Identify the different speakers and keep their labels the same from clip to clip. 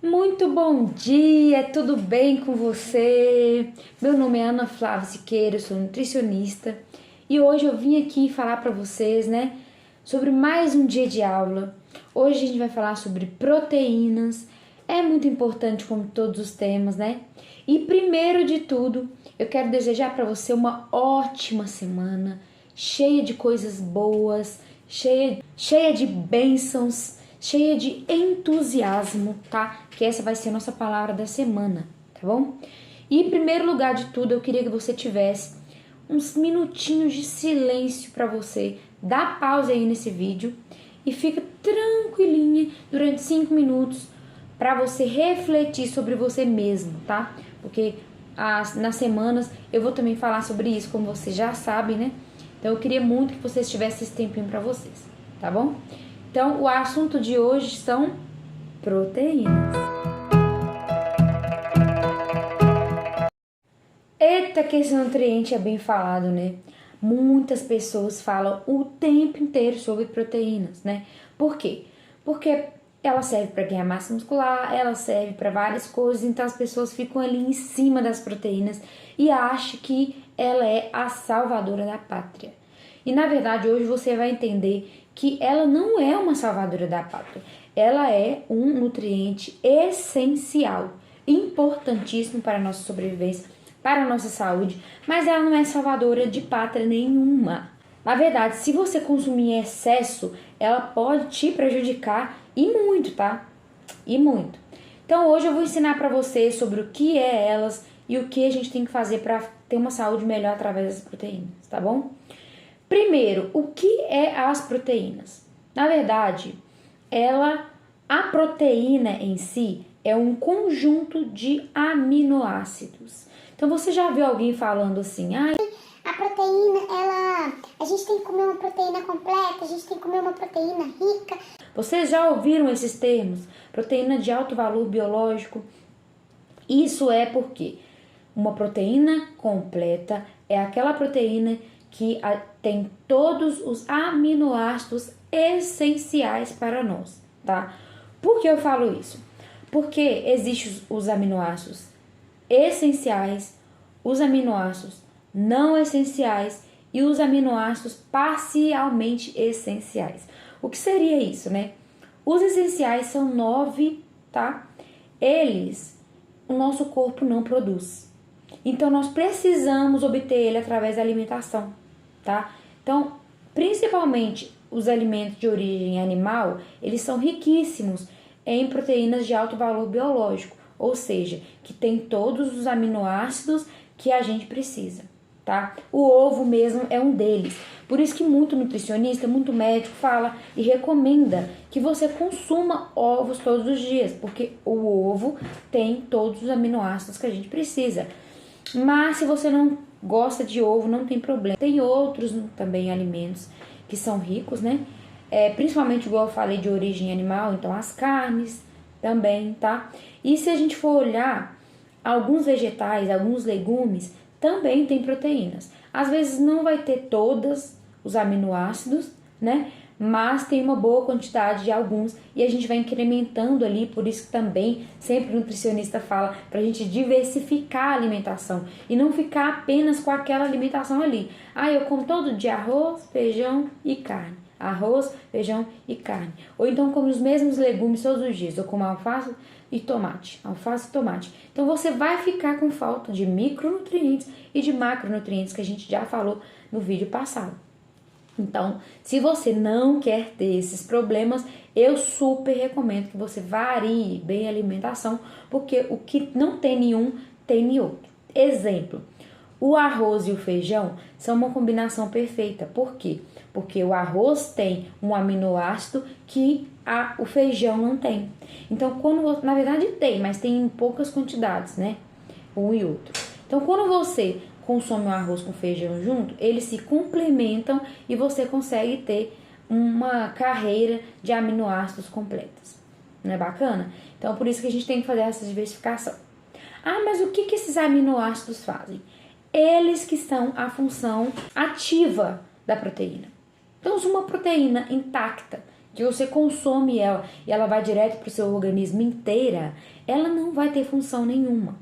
Speaker 1: Muito bom dia, tudo bem com você? Meu nome é Ana Flávia Siqueira, eu sou nutricionista e hoje eu vim aqui falar para vocês, sobre mais um dia de aula. Hoje a gente vai falar sobre proteínas, é muito importante como todos os temas, E primeiro de tudo, eu quero desejar para você uma ótima semana, cheia de coisas boas, cheia de bênçãos, cheia de entusiasmo, tá? Que essa vai ser a nossa palavra da semana, tá bom? E em primeiro lugar de tudo, eu queria que você tivesse uns minutinhos de silêncio para você. Dá pausa aí nesse vídeo e fica tranquilinha durante 5 minutos para você refletir sobre você mesmo, tá? Porque nas semanas eu vou também falar sobre isso, como você já sabe, Então eu queria muito que vocês tivessem esse tempinho para vocês, tá bom? Então, o assunto de hoje são proteínas. Eita, que esse nutriente é bem falado, Muitas pessoas falam o tempo inteiro sobre proteínas, Por quê? Porque ela serve para ganhar massa muscular, ela serve para várias coisas, então as pessoas ficam ali em cima das proteínas e acham que ela é a salvadora da pátria. E na verdade, hoje você vai entender que ela não é uma salvadora da pátria. Ela é um nutriente essencial, importantíssimo para a nossa sobrevivência, para a nossa saúde, mas ela não é salvadora de pátria nenhuma. Na verdade, se você consumir em excesso, ela pode te prejudicar e muito, tá? E muito. Então hoje eu vou ensinar para você sobre o que é elas e o que a gente tem que fazer para ter uma saúde melhor através das proteínas, tá bom? Primeiro, o que é as proteínas? Na verdade, a proteína em si é um conjunto de aminoácidos. Então você já viu alguém falando assim,
Speaker 2: a proteína, a gente tem que comer uma proteína completa, a gente tem que comer uma proteína rica.
Speaker 1: Vocês já ouviram esses termos? Proteína de alto valor biológico. Isso é porque uma proteína completa é aquela proteína que tem todos os aminoácidos essenciais para nós, tá? Por que eu falo isso? Porque existem os aminoácidos essenciais, os aminoácidos não essenciais e os aminoácidos parcialmente essenciais. O que seria isso, Os essenciais são 9, tá? O nosso corpo não produz. Então, nós precisamos obter ele através da alimentação, tá? Então, principalmente os alimentos de origem animal, eles são riquíssimos em proteínas de alto valor biológico, ou seja, que tem todos os aminoácidos que a gente precisa, tá? O ovo mesmo é um deles. Por isso que muito nutricionista, muito médico fala e recomenda que você consuma ovos todos os dias, porque o ovo tem todos os aminoácidos que a gente precisa. Mas se você não gosta de ovo, não tem problema. Tem outros também alimentos que são ricos, principalmente, igual eu falei, de origem animal, então as carnes também, tá? E se a gente for olhar, alguns vegetais, alguns legumes também tem proteínas. Às vezes não vai ter todos os aminoácidos, Mas tem uma boa quantidade de alguns e a gente vai incrementando ali, por isso que também sempre o nutricionista fala pra gente diversificar a alimentação e não ficar apenas com aquela alimentação ali. Eu como todo dia arroz, feijão e carne. Arroz, feijão e carne. Ou então como os mesmos legumes todos os dias. Eu como alface e tomate. Alface e tomate. Então você vai ficar com falta de micronutrientes e de macronutrientes que a gente já falou no vídeo passado. Então, se você não quer ter esses problemas, eu super recomendo que você varie bem a alimentação, porque o que não tem nenhum, tem em outro. Exemplo, o arroz e o feijão são uma combinação perfeita. Por quê? Porque o arroz tem um aminoácido que o feijão não tem. Então, na verdade tem, mas tem em poucas quantidades, Um e outro. Então, quando você consome o arroz com feijão junto, eles se complementam e você consegue ter uma carreira de aminoácidos completas. Não é bacana? Então, por isso que a gente tem que fazer essa diversificação. Mas o que esses aminoácidos fazem? Eles que são a função ativa da proteína. Então, uma proteína intacta, que você consome ela e ela vai direto para o seu organismo inteira, ela não vai ter função nenhuma.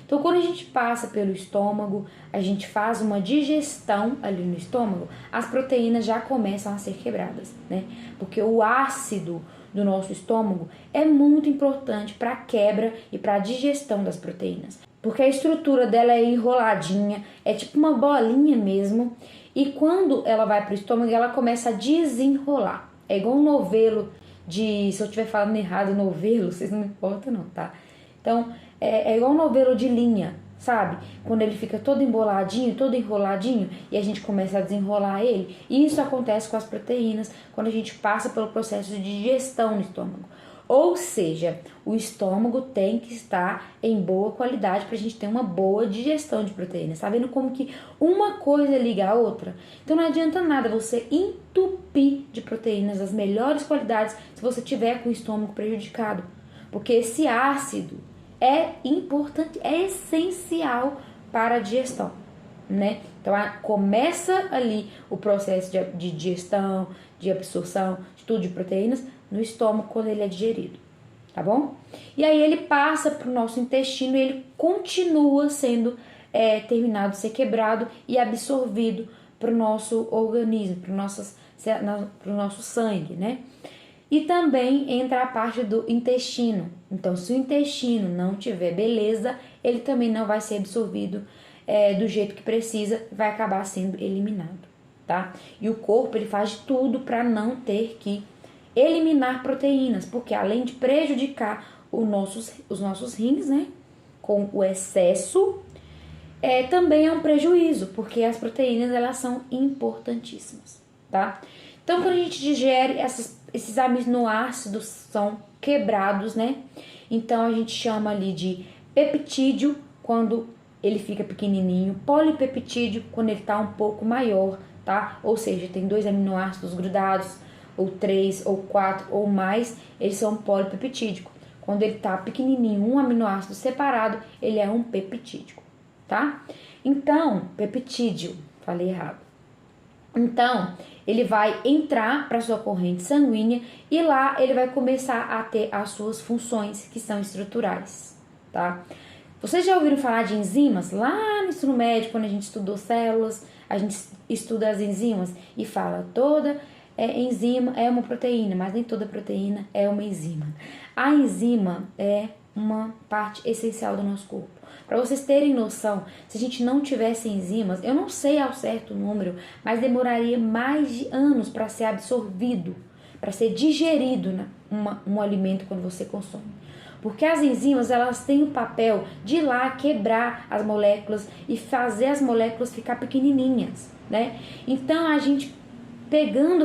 Speaker 1: Então, quando a gente passa pelo estômago, a gente faz uma digestão ali no estômago, as proteínas já começam a ser quebradas, né? Porque o ácido do nosso estômago é muito importante para a quebra e para a digestão das proteínas. Porque a estrutura dela é enroladinha, é tipo uma bolinha mesmo, e quando ela vai para o estômago, ela começa a desenrolar. É igual um novelo se eu estiver falando errado, novelo, vocês não me importam não, tá? Então, é igual um novelo de linha, sabe? Quando ele fica todo emboladinho, todo enroladinho, e a gente começa a desenrolar ele. E isso acontece com as proteínas quando a gente passa pelo processo de digestão no estômago. Ou seja, o estômago tem que estar em boa qualidade para a gente ter uma boa digestão de proteínas. Tá vendo como que uma coisa liga a outra? Então não adianta nada você entupir de proteínas das melhores qualidades se você tiver com o estômago prejudicado. Porque esse ácido é importante, é essencial para a digestão, né? Então começa ali o processo de digestão, de absorção, de tudo de proteínas no estômago quando ele é digerido, tá bom? E aí ele passa para o nosso intestino e ele continua sendo terminado de ser quebrado e absorvido para o nosso organismo, para o nosso sangue, né? E também entra a parte do intestino. Então, se o intestino não tiver beleza, ele também não vai ser absorvido do jeito que precisa, vai acabar sendo eliminado, tá? E o corpo, ele faz de tudo para não ter que eliminar proteínas, porque além de prejudicar os nossos rins, né, com o excesso, também é um prejuízo, porque as proteínas, elas são importantíssimas, tá? Então, quando a gente digere, esses aminoácidos são quebrados, né? Então, a gente chama ali de peptídeo quando ele fica pequenininho, polipeptídeo quando ele tá um pouco maior, tá? Ou seja, tem 2 aminoácidos grudados, ou 3, ou 4, ou mais, eles são polipeptídico. Quando ele tá pequenininho, um aminoácido separado, ele é um peptídico, tá? Então, peptídeo, falei errado. Então, ele vai entrar para sua corrente sanguínea e lá ele vai começar a ter as suas funções que são estruturais, tá? Vocês já ouviram falar de enzimas? Lá no ensino médio, quando a gente estudou células, a gente estuda as enzimas e fala toda enzima é uma proteína, mas nem toda proteína é uma enzima. A enzima é uma parte essencial do nosso corpo. Para vocês terem noção, se a gente não tivesse enzimas, eu não sei ao certo o número, mas demoraria mais de anos para ser absorvido, para ser digerido um alimento quando você consome. Porque as enzimas, elas têm o papel de ir lá quebrar as moléculas e fazer as moléculas ficar pequenininhas, né? Então, a gente pegando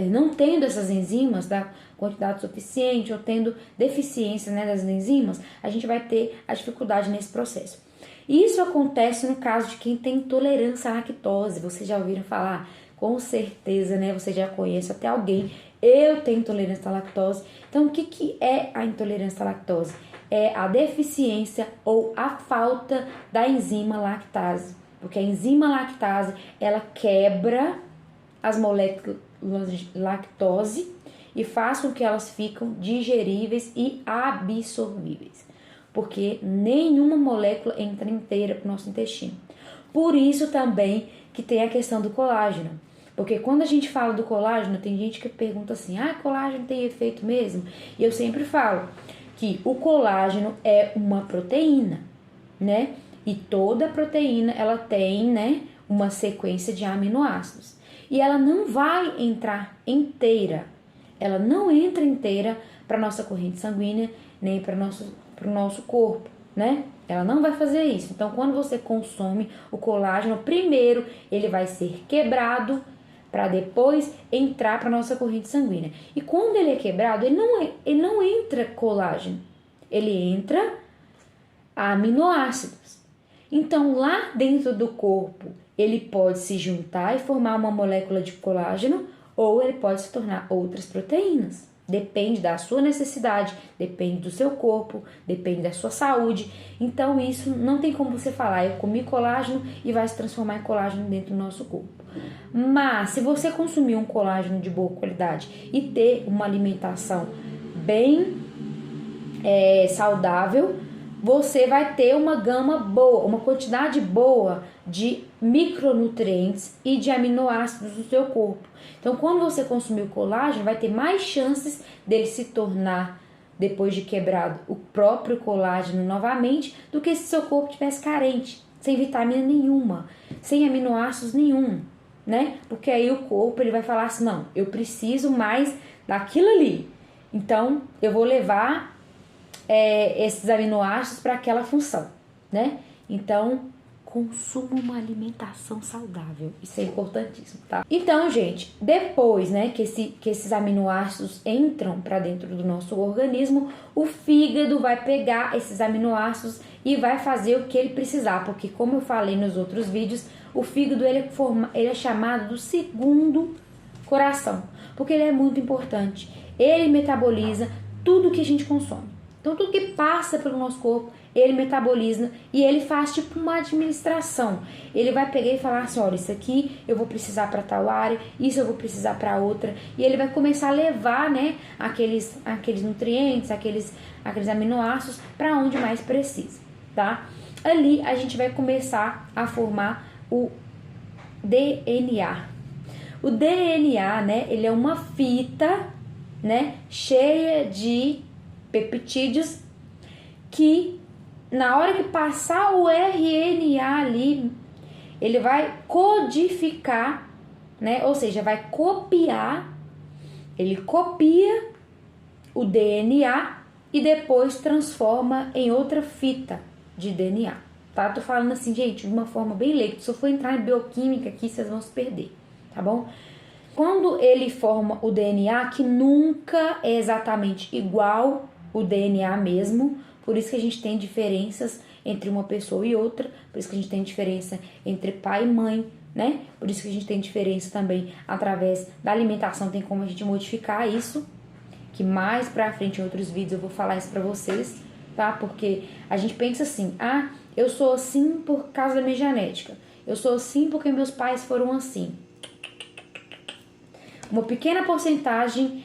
Speaker 1: não tendo essas enzimas da quantidade suficiente ou tendo deficiência, né, das enzimas, a gente vai ter a dificuldade nesse processo. Isso acontece no caso de quem tem intolerância à lactose. Vocês já ouviram falar? Com certeza, né? Você já conhece até alguém. Eu tenho intolerância à lactose. Então, o que é a intolerância à lactose? É a deficiência ou a falta da enzima lactase. Porque a enzima lactase, ela quebra as moléculas de lactose e faz com que elas ficam digeríveis e absorvíveis. Porque nenhuma molécula entra inteira para o nosso intestino. Por isso também que tem a questão do colágeno. Porque quando a gente fala do colágeno, tem gente que pergunta assim, colágeno tem efeito mesmo? E eu sempre falo que o colágeno é uma proteína, né? E toda proteína, ela tem, né, uma sequência de aminoácidos. E ela não vai entrar inteira. Ela não entra inteira para nossa corrente sanguínea, nem para o nosso corpo, né? Ela não vai fazer isso. Então, quando você consome o colágeno, primeiro ele vai ser quebrado para depois entrar para nossa corrente sanguínea. E quando ele é quebrado, ele não entra colágeno. Ele entra aminoácidos. Então, lá dentro do corpo, ele pode se juntar e formar uma molécula de colágeno ou ele pode se tornar outras proteínas. Depende da sua necessidade, depende do seu corpo, depende da sua saúde. Então, isso não tem como você falar, eu comi colágeno e vai se transformar em colágeno dentro do nosso corpo. Mas se você consumir um colágeno de boa qualidade e ter uma alimentação bem saudável, você vai ter uma gama boa, uma quantidade boa de micronutrientes e de aminoácidos no seu corpo. Então, quando você consumir o colágeno, vai ter mais chances dele se tornar, depois de quebrado, o próprio colágeno novamente, do que se seu corpo tivesse carente, sem vitamina nenhuma, sem aminoácidos nenhum, né? Porque aí o corpo ele vai falar assim, não, eu preciso mais daquilo ali. Então, eu vou levar esses aminoácidos para aquela função, né? Então, consuma uma alimentação saudável. Isso é importantíssimo, tá? Então, gente, depois, né, que esses aminoácidos entram para dentro do nosso organismo, o fígado vai pegar esses aminoácidos e vai fazer o que ele precisar, porque como eu falei nos outros vídeos, o fígado ele é chamado do segundo coração, porque ele é muito importante. Ele metaboliza tudo que a gente consome. Então, tudo que passa pelo nosso corpo, ele metaboliza e ele faz tipo uma administração. Ele vai pegar e falar assim, olha, isso aqui eu vou precisar para tal área, isso eu vou precisar para outra. E ele vai começar a levar, né, aqueles nutrientes, aqueles aminoácidos para onde mais precisa, tá? Ali a gente vai começar a formar o DNA. O DNA, né, ele é uma fita, né, cheia de peptídeos que na hora que passar o RNA ali, ele vai codificar, né? Ou seja, vai copiar, ele copia o DNA e depois transforma em outra fita de DNA, tá? Tô falando assim, gente, de uma forma bem leiga. Se eu for entrar em bioquímica aqui, vocês vão se perder, tá bom? Quando ele forma o DNA, que nunca é exatamente igual o DNA mesmo, por isso que a gente tem diferenças entre uma pessoa e outra, por isso que a gente tem diferença entre pai e mãe, né? Por isso que a gente tem diferença também através da alimentação, tem como a gente modificar isso, que mais pra frente em outros vídeos eu vou falar isso pra vocês, tá? Porque a gente pensa assim, eu sou assim por causa da minha genética, eu sou assim porque meus pais foram assim. Uma pequena porcentagem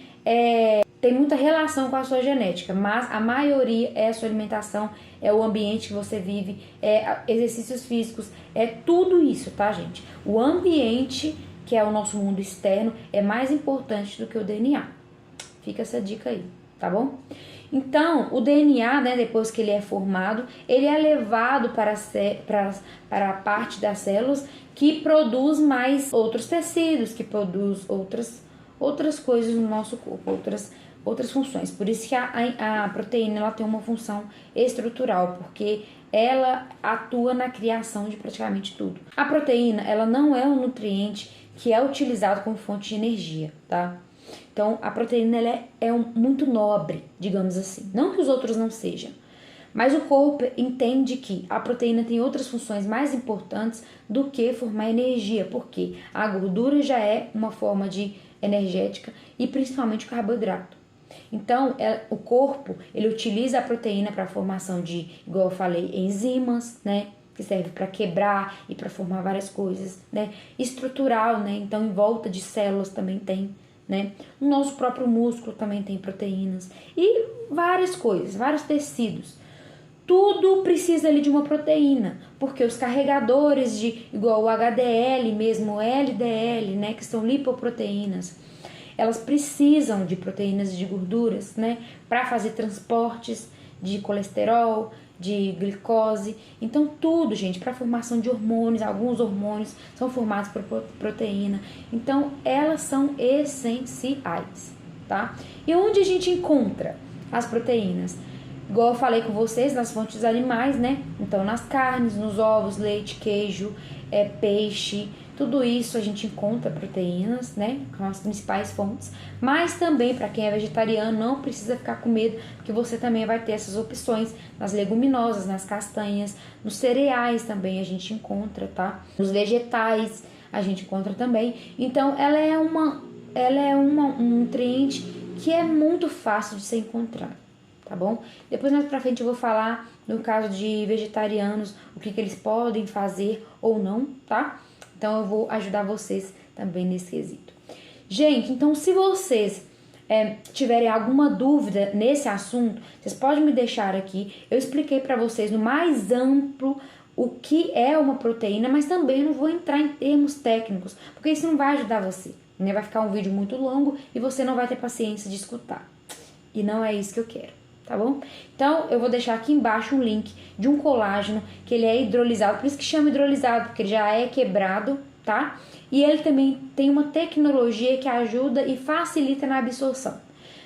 Speaker 1: tem muita relação com a sua genética, mas a maioria é a sua alimentação, é o ambiente que você vive, é exercícios físicos, é tudo isso, tá, gente? O ambiente, que é o nosso mundo externo, é mais importante do que o DNA. Fica essa dica aí, tá bom? Então, o DNA, né, depois que ele é formado, ele é levado para a parte das células que produz mais outros tecidos, que produz outras coisas no nosso corpo, outras funções. Por isso que a proteína ela tem uma função estrutural, porque ela atua na criação de praticamente tudo. A proteína, ela não é um nutriente que é utilizado como fonte de energia, tá? Então, a proteína ela muito nobre, digamos assim. Não que os outros não sejam, mas o corpo entende que a proteína tem outras funções mais importantes do que formar energia, porque a gordura já é uma forma de energética e principalmente o carboidrato. Então, o corpo, ele utiliza a proteína para a formação de, igual eu falei, enzimas, né? Que serve para quebrar e para formar várias coisas, né? Estrutural, né? Então, em volta de células também tem, né? O nosso próprio músculo também tem proteínas e várias coisas, vários tecidos. Tudo precisa ali de uma proteína, porque os carregadores igual o HDL mesmo, o LDL, né? Que são lipoproteínas, elas precisam de proteínas e de gorduras, né, para fazer transportes de colesterol, de glicose. Então, tudo, gente, para a formação de hormônios, alguns hormônios são formados por proteína. Então, elas são essenciais, tá? E onde a gente encontra as proteínas? Igual eu falei com vocês, nas fontes animais, né? Então, nas carnes, nos ovos, leite, queijo, peixe. Tudo isso a gente encontra proteínas, né, com as principais fontes, mas também para quem é vegetariano não precisa ficar com medo, porque você também vai ter essas opções nas leguminosas, nas castanhas, nos cereais também a gente encontra, tá? Nos vegetais a gente encontra também. Então ela é um nutriente que é muito fácil de ser encontrado, tá bom? Depois mais pra frente eu vou falar no caso de vegetarianos o que eles podem fazer ou não, tá? Então eu vou ajudar vocês também nesse quesito. Gente, então se vocês tiverem alguma dúvida nesse assunto, vocês podem me deixar aqui. Eu expliquei para vocês no mais amplo o que é uma proteína, mas também não vou entrar em termos técnicos, porque isso não vai ajudar você, né? Vai ficar um vídeo muito longo e você não vai ter paciência de escutar. E não é isso que eu quero, tá bom? Então, eu vou deixar aqui embaixo um link de um colágeno, que ele é hidrolisado, por isso que chama hidrolisado, porque ele já é quebrado, tá? E ele também tem uma tecnologia que ajuda e facilita na absorção,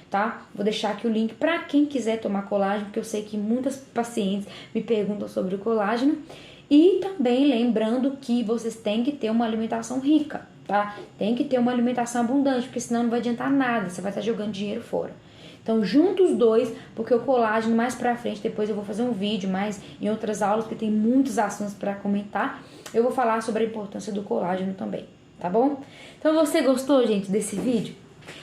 Speaker 1: tá? Vou deixar aqui o link para quem quiser tomar colágeno, porque eu sei que muitas pacientes me perguntam sobre o colágeno. E também lembrando que vocês têm que ter uma alimentação rica, tá? Tem que ter uma alimentação abundante, porque senão não vai adiantar nada, você vai estar jogando dinheiro fora. Então, junta os dois, porque o colágeno, mais pra frente, depois eu vou fazer um vídeo mais em outras aulas, porque tem muitos assuntos para comentar. Eu vou falar sobre a importância do colágeno também, tá bom? Então, você gostou, gente, desse vídeo?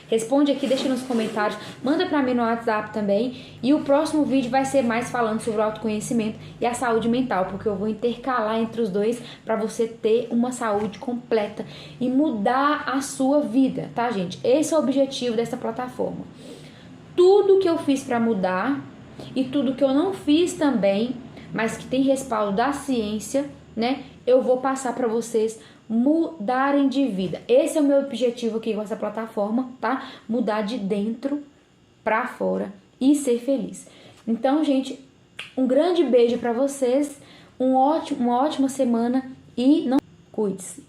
Speaker 1: Responde aqui, deixa nos comentários, manda pra mim no WhatsApp também. E o próximo vídeo vai ser mais falando sobre o autoconhecimento e a saúde mental, porque eu vou intercalar entre os dois para você ter uma saúde completa e mudar a sua vida, tá, gente? Esse é o objetivo dessa plataforma. Tudo que eu fiz para mudar e tudo que eu não fiz também, mas que tem respaldo da ciência, né? Eu vou passar para vocês mudarem de vida. Esse é o meu objetivo aqui com essa plataforma, tá? Mudar de dentro para fora e ser feliz. Então, gente, um grande beijo para vocês, uma ótima semana e não cuide-se.